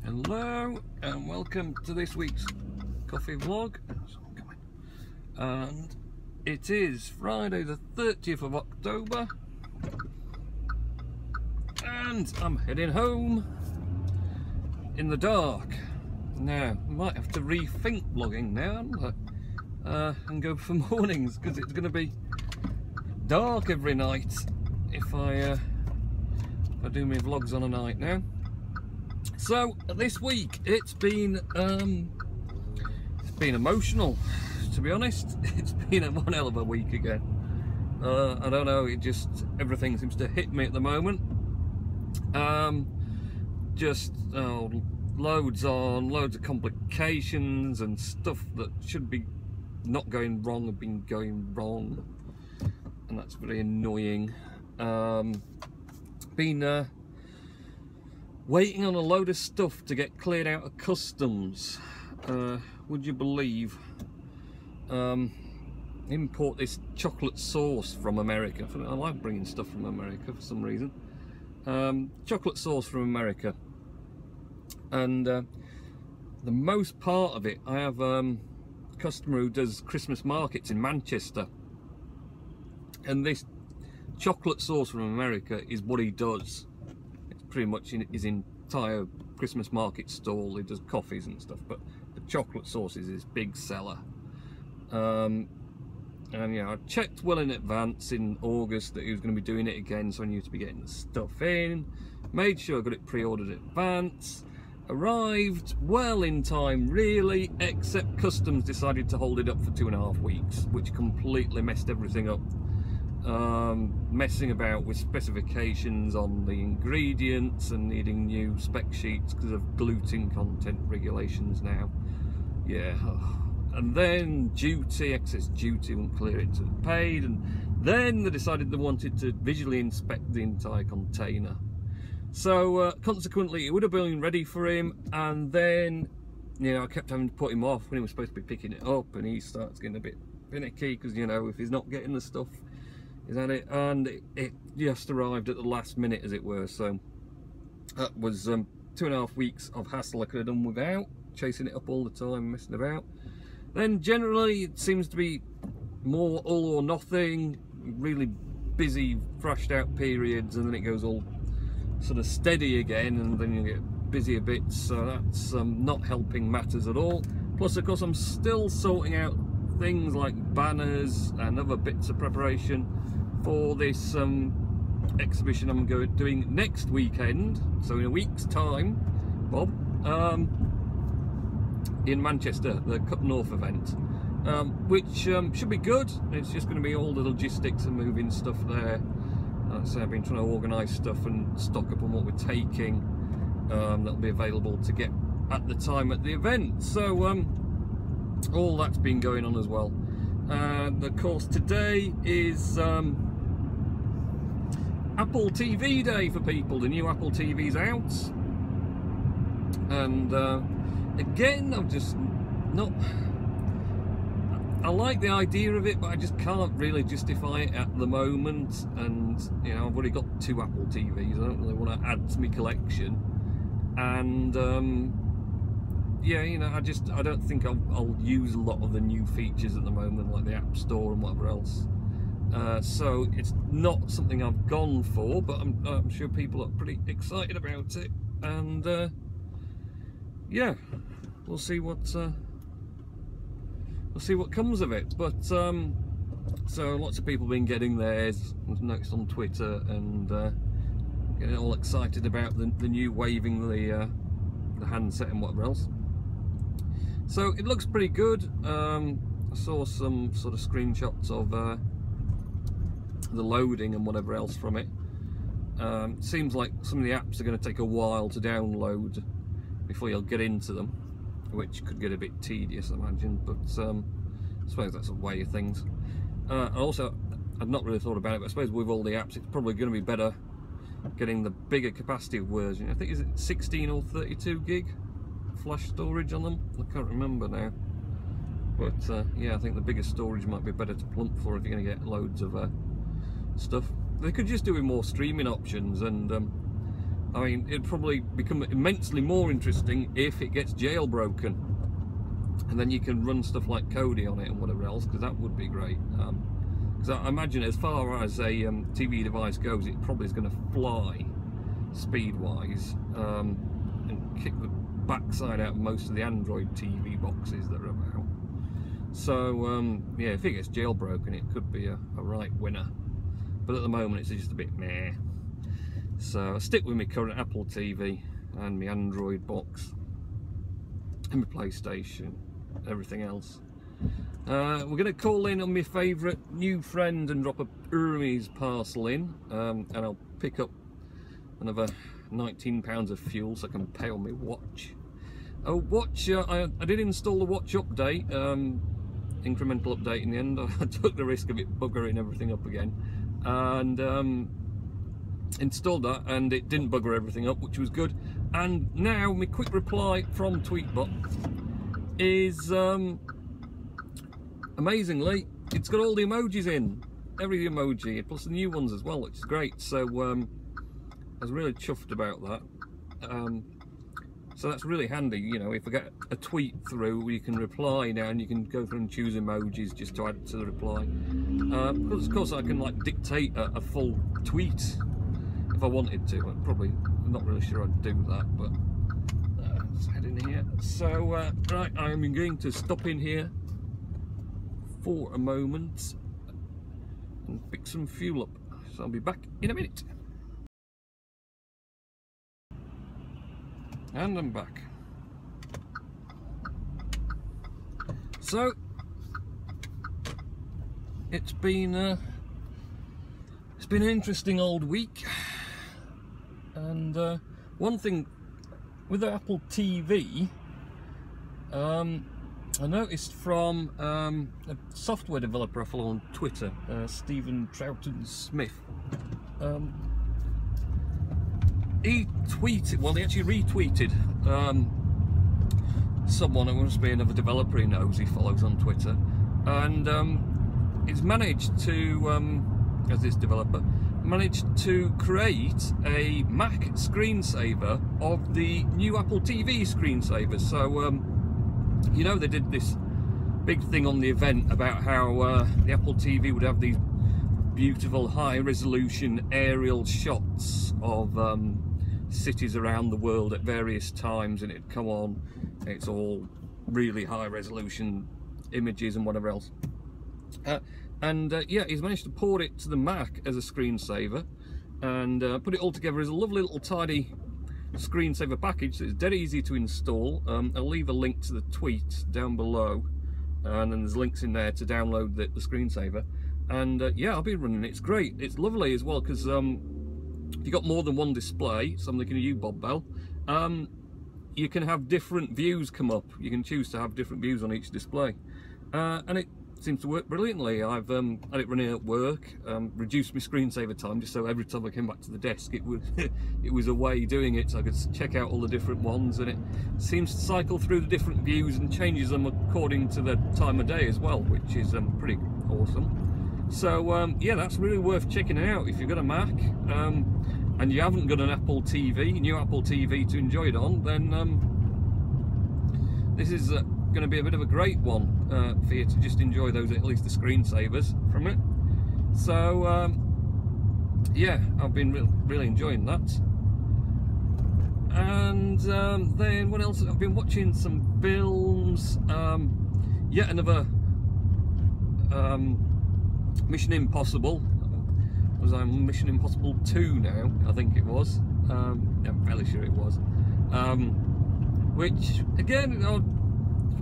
Hello and welcome to this week's coffee vlog, and it is Friday the 30th of October and I'm heading home in the dark. Now I might have to rethink vlogging now and go for mornings, because it's going to be dark every night if I do my vlogs on a night now. So this week it's been emotional, to be honest. It's been one hell of a week again. I don't know, everything seems to hit me at the moment. Loads of complications and stuff that should be not going wrong have been going wrong, and that's very annoying. Waiting on a load of stuff to get cleared out of customs. Would you believe? Import this chocolate sauce from America. I like bringing stuff from America for some reason. Chocolate sauce from America, and the most part of it, I have a customer who does Christmas markets in Manchester, and this chocolate sauce from America is what he does. Pretty much in his entire Christmas market stall. He does coffees and stuff, but the chocolate sauce is his big seller. And yeah, I checked well in advance in August that he was going to be doing it again, so I knew to be getting the stuff in. Made sure I got it pre-ordered in advance. Arrived well in time, really, except customs decided to hold it up for 2.5 weeks, which completely messed everything up. Messing about with specifications on the ingredients and needing new spec sheets because of gluten content regulations now. Yeah, and then excess duty wouldn't clear it to the paid, and then they decided they wanted to visually inspect the entire container. So consequently it would have been ready for him, and then, you know, I kept having to put him off when he was supposed to be picking it up, and he starts getting a bit finicky because, you know, if he's not getting the stuff, is that it? And it just arrived at the last minute, as it were. So that was 2.5 weeks of hassle I could have done without, chasing it up all the time, messing about. Then generally it seems to be more all or nothing, really busy, thrashed out periods, and then it goes all sort of steady again, and then you get busier bits. So that's not helping matters at all. Plus, of course, I'm still sorting out things like banners and other bits of preparation for this exhibition I'm doing next weekend, so in a week's time, Bob, in Manchester, the Cut North event, which should be good. It's just going to be all the logistics and moving stuff there. So I've been trying to organise stuff and stock up on what we're taking that'll be available to get at the time at the event. So all that's been going on as well. And of course today is Apple TV Day for people. The new Apple TV's out, and again, I'm just not. I like the idea of it, but I just can't really justify it at the moment. And you know, I've already got 2 Apple TVs. I don't really want to add to my collection, and yeah, you know, I don't think I'll use a lot of the new features at the moment, like the App Store and whatever else. So it's not something I've gone for, but I'm sure people are pretty excited about it, and yeah, we'll see what comes of it. But so lots of people have been getting theirs, I've noticed on Twitter, and getting all excited about the new waving the handset and whatever else. So it looks pretty good. I saw some sort of screenshots of the loading and whatever else from it. Seems like some of the apps are going to take a while to download before you'll get into them, which could get a bit tedious, I imagine, but I suppose that's a way of things. Also, I've not really thought about it, but I suppose with all the apps it's probably going to be better getting the bigger capacity version. I think, is it 16 or 32 gig flash storage on them? I can't remember now, but yeah, I think the bigger storage might be better to plump for if you're going to get loads of stuff. They could just do with more streaming options, and I mean, it'd probably become immensely more interesting if it gets jailbroken, and then you can run stuff like Kodi on it and whatever else, because that would be great. Because I imagine as far as a TV device goes, it probably is going to fly speed-wise, and kick the backside out of most of the Android TV boxes that are about. So yeah, if it gets jailbroken, it could be a right winner. But at the moment, it's just a bit meh. So I stick with my current Apple TV and my Android box and my PlayStation, everything else. We're going to call in on my favourite new friend and drop a Hermes parcel in, and I'll pick up another £19 of fuel so I can pay on my watch. Oh, watch! I did install the watch update, incremental update in the end. I took the risk of it buggering everything up again, and installed that, and it didn't bugger everything up, which was good. And now my quick reply from Tweetbot is amazingly, it's got all the emojis in, every emoji, plus the new ones as well, which is great. So I was really chuffed about that. So that's really handy, you know, if I get a tweet through, you can reply now, and you can go through and choose emojis just to add to the reply. Because of course I can like dictate a full tweet if I wanted to. I'm probably not really sure I'd do that, but let's head in here. So right, I'm going to stop in here for a moment and pick some fuel up. So I'll be back in a minute. And I'm back. So it's been an interesting old week, and one thing with the Apple TV, I noticed from a software developer I follow on Twitter, Stephen Troughton Smith. He tweeted, well, he actually retweeted someone, it must be another developer he knows, he follows on Twitter, and he's managed to, as this developer, managed to create a Mac screensaver of the new Apple TV screensaver. So, you know, they did this big thing on the event about how the Apple TV would have these beautiful high-resolution aerial shots of cities around the world at various times, and it'd come on, it's all really high-resolution images and whatever else. Yeah, he's managed to port it to the Mac as a screensaver, and put it all together as a lovely little tidy screensaver package. So it's dead easy to install. I'll leave a link to the tweet down below, and then there's links in there to download the screensaver. And yeah, I'll be running it. It's great. It's lovely as well, because if you've got more than one display, something like you, Bob Bell, you can have different views come up. You can choose to have different views on each display, and it seems to work brilliantly. I've had it running at work, reduced my screensaver time, just so every time I came back to the desk it was a way doing it, so I could check out all the different ones, and it seems to cycle through the different views and changes them according to the time of day as well, which is pretty awesome. So yeah, that's really worth checking out if you've got a Mac and you haven't got an Apple TV, new Apple TV to enjoy it on. Then this is going to be a bit of a great one for you to just enjoy those, at least the screensavers from it. So yeah, I've been really enjoying that. And then what else? I've been watching some films. Yet another Mission Impossible. Was I on Mission Impossible 2 now? I think it was. I'm fairly sure it was. Which again,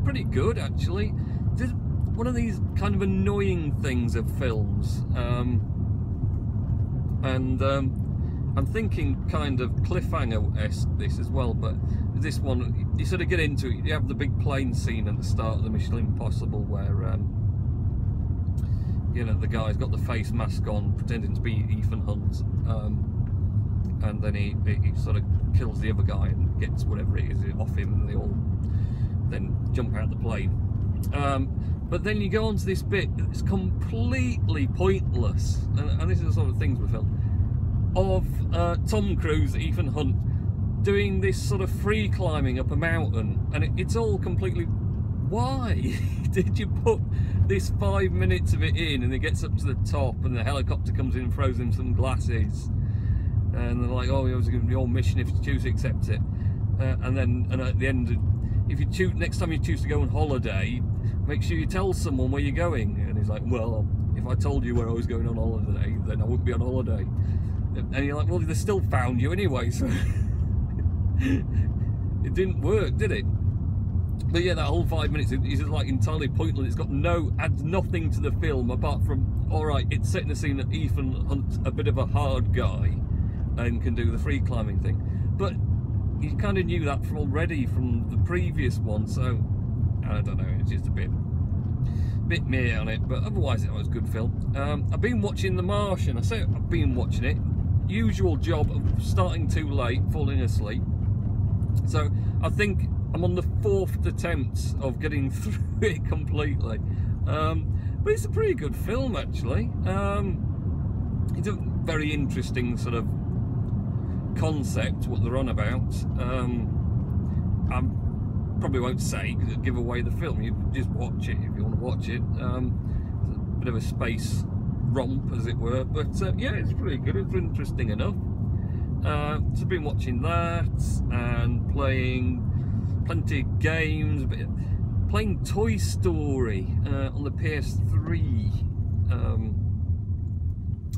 pretty good actually. Just one of these kind of annoying things of films, and I'm thinking kind of cliffhanger-esque this as well. But this one, you sort of get into it. You have the big plane scene at the start of the Mission Impossible where you know, the guy's got the face mask on, pretending to be Ethan Hunt, and then he sort of kills the other guy and gets whatever it is off him, and they all then jump out the plane. But then you go on to this bit that's completely pointless, and this is the sort of things we film. of Tom Cruise, Ethan Hunt, doing this sort of free climbing up a mountain, and it's all completely, why did you put this 5 minutes of it in, and it gets up to the top and the helicopter comes in and throws him some glasses, and they're like, oh, it was going to be your mission if you choose to accept it, and at the end, if you choose, next time you choose to go on holiday, make sure you tell someone where you're going. And he's like, well, if I told you where I was going on holiday, then I wouldn't be on holiday. And you're like, well, they still found you anyway, so it didn't work, did it? But yeah, that whole 5 minutes is like entirely pointless. It's got adds nothing to the film apart from, all right, it's setting the scene that Ethan Hunt's a bit of a hard guy and can do the free climbing thing. But you kind of knew that already from the previous one, so I don't know, it's just a bit meh on it, but otherwise it was a good film. I've been watching The Martian. I say I've been watching it. Usual job of starting too late, falling asleep. So I think I'm on the 4th attempt of getting through it completely. But it's a pretty good film, actually. It's a very interesting sort of concept, what they're on about. I probably won't say, because it'll give away the film. You just watch it if you want to watch it. It's a bit of a space romp, as it were, but yeah, it's pretty good. It's interesting enough. So I've been watching that and playing plenty of games, but playing Toy Story on the PS3.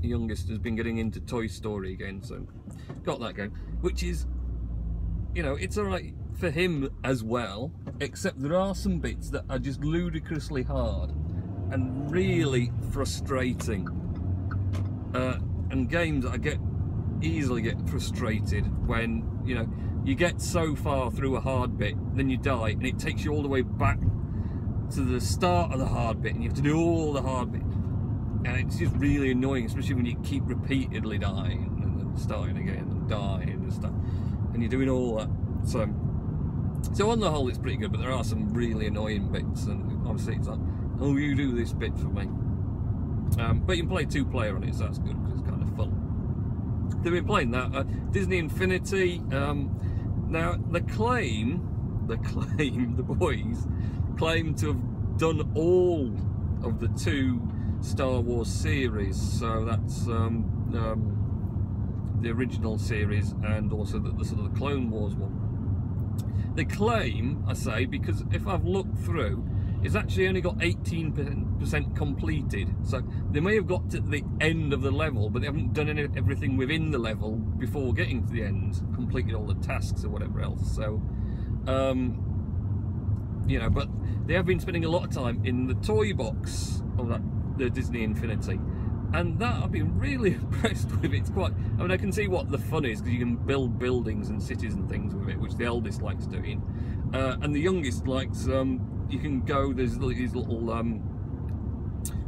The youngest has been getting into Toy Story again, so got that going, which is, you know, it's alright for him as well, except there are some bits that are just ludicrously hard and really frustrating, and games I easily get frustrated when, you know, you get so far through a hard bit, then you die, and it takes you all the way back to the start of the hard bit, and you have to do all the hard bit, and it's just really annoying, especially when you keep repeatedly dying and then starting again and dying and stuff, and you're doing all that. So on the whole, it's pretty good, but there are some really annoying bits, and obviously it's like, oh, you do this bit for me. But you can play 2-player on it, so that's good, because it's kind of fun. They've been playing that. Disney Infinity. Now, the boys claim to have done all of the 2 Star Wars series, so that's the original series and also the sort of the Clone Wars one. They claim, I say, because if I've looked through, it's actually only got 18% completed. So they may have got to the end of the level, but they haven't done everything within the level before getting to the end, completed all the tasks or whatever else. So, you know, but they have been spending a lot of time in the toy box of the Disney Infinity. And that I've been really impressed with. It's quite, I mean, I can see what the fun is, because you can build buildings and cities and things with it, which the eldest likes doing. And the youngest likes, you can go, there's these little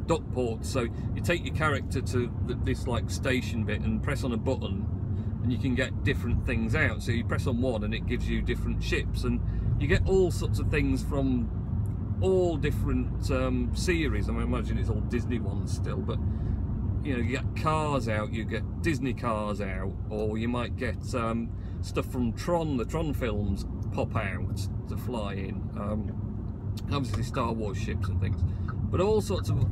dock ports, so you take your character to this like station bit and press on a button, and you can get different things out. So you press on one and it gives you different ships, and you get all sorts of things from all different series. I mean, I imagine it's all Disney ones still, but you know, you get cars out, you get Disney cars out, or you might get stuff from Tron, the Tron films pop out to fly in. Obviously Star Wars ships and things, but all sorts of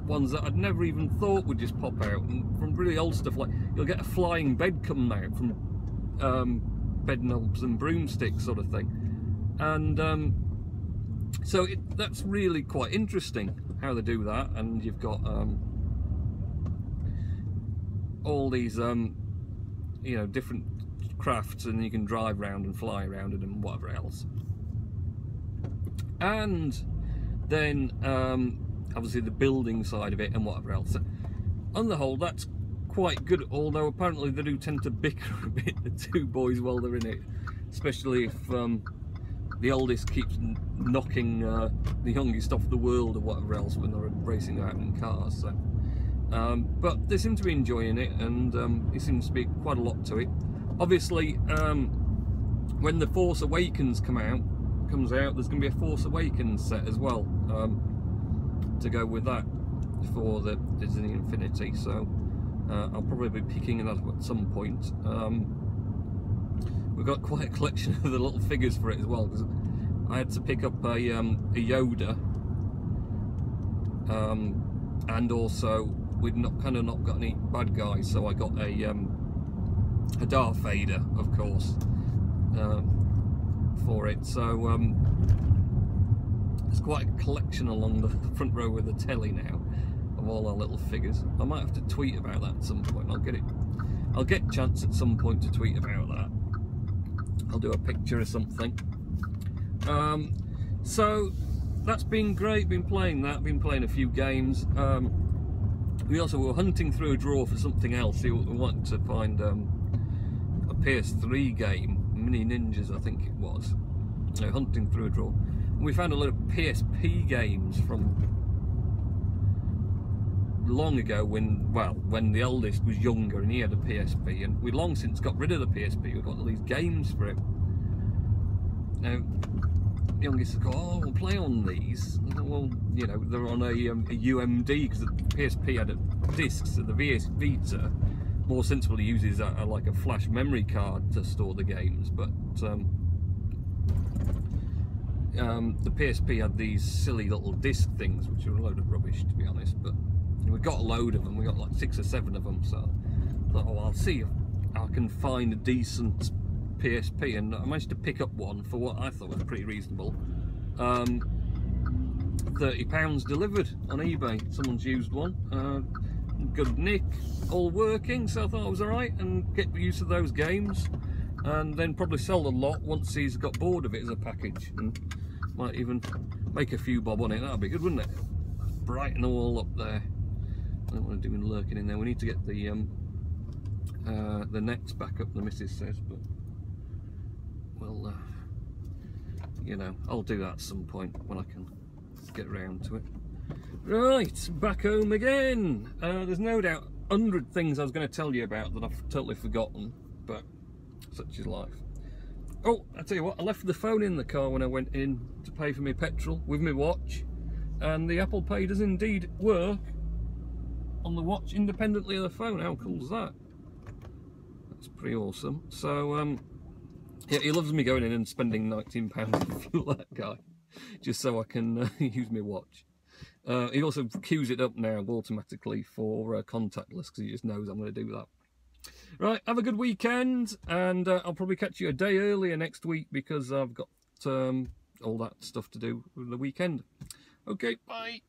ones that I'd never even thought would just pop out, and from really old stuff, like you'll get a flying bed coming out from bed knobs and broomsticks sort of thing. And so that's really quite interesting how they do that. And you've got all these you know, different crafts, and you can drive around and fly around it and whatever else. And then obviously the building side of it and whatever else. So on the whole, that's quite good, although apparently they do tend to bicker a bit, the 2 boys, while they're in it, especially if the oldest keeps knocking the youngest off the world or whatever else when they're racing out in cars. So but they seem to be enjoying it, and it seems to be quite a lot to it. Obviously, when the Force Awakens comes out, there's going to be a Force Awakens set as well to go with that for the Disney Infinity. So I'll probably be picking that up at some point. We've got quite a collection of the little figures for it as well, because I had to pick up a Yoda, and also we'd not got any bad guys, so I got a Darth Vader, of course, for it. So there's quite a collection along the front row of the telly now of all our little figures. I might have to tweet about that at some point. I'll get a chance at some point to tweet about that. I'll do a picture or something. So that's been great. Been playing that. Been playing a few games. We also were hunting through a drawer for something else. We wanted to find a PS3 game, Mini Ninjas, I think it was. Hunting through a drawer. And we found a lot of PSP games from long ago, when the eldest was younger and he had a PSP, and we'd long since got rid of the PSP. We've got all these games for it. Now, the youngest said, "Oh, we'll play on these." I thought, well, you know, they're on a UMD, because the PSP had discs, so the VS Vita more sensibly uses like a flash memory card to store the games, but the PSP had these silly little disc things, which were a load of rubbish, to be honest. But we got a load of them. We got like 6 or 7 of them. So I thought, oh, I'll see if I can find a decent PSP, and I managed to pick up one for what I thought was pretty reasonable. £30 delivered on eBay. Someone's used one. Good nick, all working, so I thought it was alright, and get use of those games, and then probably sell the lot once he's got bored of it as a package, and might even make a few bob on it. That'd be good, wouldn't it? Brighten all up there. I don't want to do him lurking in there. We need to get the nets back up, the missus says, but well, you know, I'll do that at some point when I can get around to it. Right, back home again. There's no doubt 100 things I was going to tell you about that I've totally forgotten, but such is life. Oh, I tell you what, I left the phone in the car when I went in to pay for my petrol with my watch, and the Apple Pay does indeed work on the watch independently of the phone. How cool is that? That's pretty awesome. So yeah, he loves me going in and spending £19 on fuel, that guy, just so I can use my watch. He also queues it up now automatically for contactless, because he just knows I'm going to do that. Right, have a good weekend, and I'll probably catch you a day earlier next week, because I've got all that stuff to do with the weekend. Okay, bye.